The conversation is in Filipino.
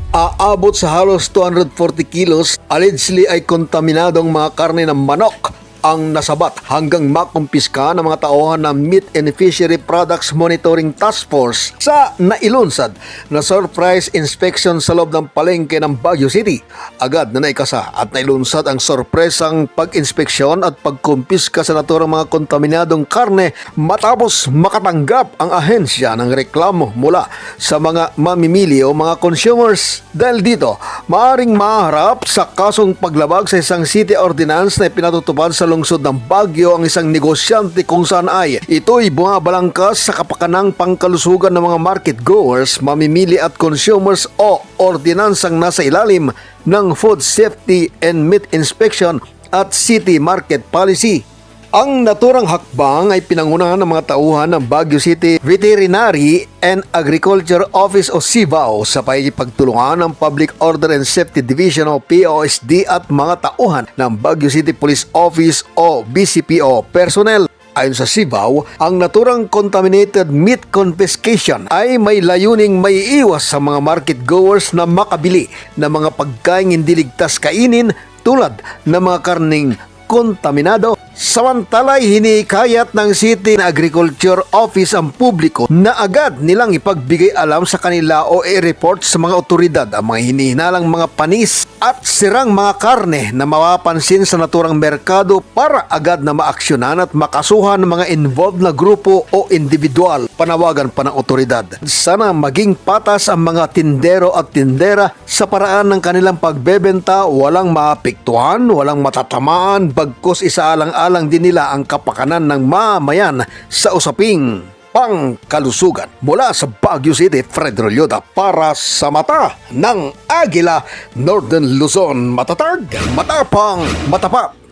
aabot sa halos 240 kilos, allegedly ay kontaminadong mga karne ng manok ang nasabat hanggang makumpiska ng mga tauhan ng Meat and Fishery Products Monitoring Task Force sa nailunsad na surprise inspection sa loob ng palengke ng Baguio City. Agad na naikasa at nailunsad ang sorpresang pag-inspeksyon at pagkumpiska sa naturang mga kontaminadong karne matapos makatanggap ang ahensya ng reklamo mula sa mga mamimili o mga consumers. Dahil dito, maaaring maharap sa kasong paglabag sa isang city ordinance na ipinatutupad sa lungsod ng Baguio ang isang negosyante kung saan ay ito'y bumabalangkas sa kapakanang pangkalusugan ng mga market goers, mamimili at consumers o ordinansang nasa ilalim ng Food Safety and Meat Inspection at City Market Policy. Ang naturang hakbang ay pinangunahan ng mga tauhan ng Baguio City Veterinary and Agriculture Office o CIVAO sa pakikipagtulungan ng Public Order and Safety Division o POSD at mga tauhan ng Baguio City Police Office o BCPO personnel. Ayon sa CIVAO, ang naturang contaminated meat confiscation ay may layuning may iwas sa mga market goers na makabili ng mga pagkain hindi ligtas kainin tulad ng mga karning kontaminado. Samantalay, hinikayat ng City Agriculture Office ang publiko na agad nilang ipagbigay alam sa kanila o i-report sa mga otoridad ang mga hinihinalang mga panis at sirang mga karne na mapapansin sa naturang merkado para agad na maaksyonan at makasuhan ng mga involved na grupo o individual. Panawagan pa ng otoridad. Sana maging patas ang mga tindero at tindera sa paraan ng kanilang pagbebenta, walang maapektuhan, walang matatamaan, bagkus isaalang-alang din nila ang kapakanan ng mamayan sa usaping pangkalusugan. Mula sa Baguio City, Fred Rolyoda para sa Mata ng Agila, Northern Luzon. Matatag, matapang, matapat.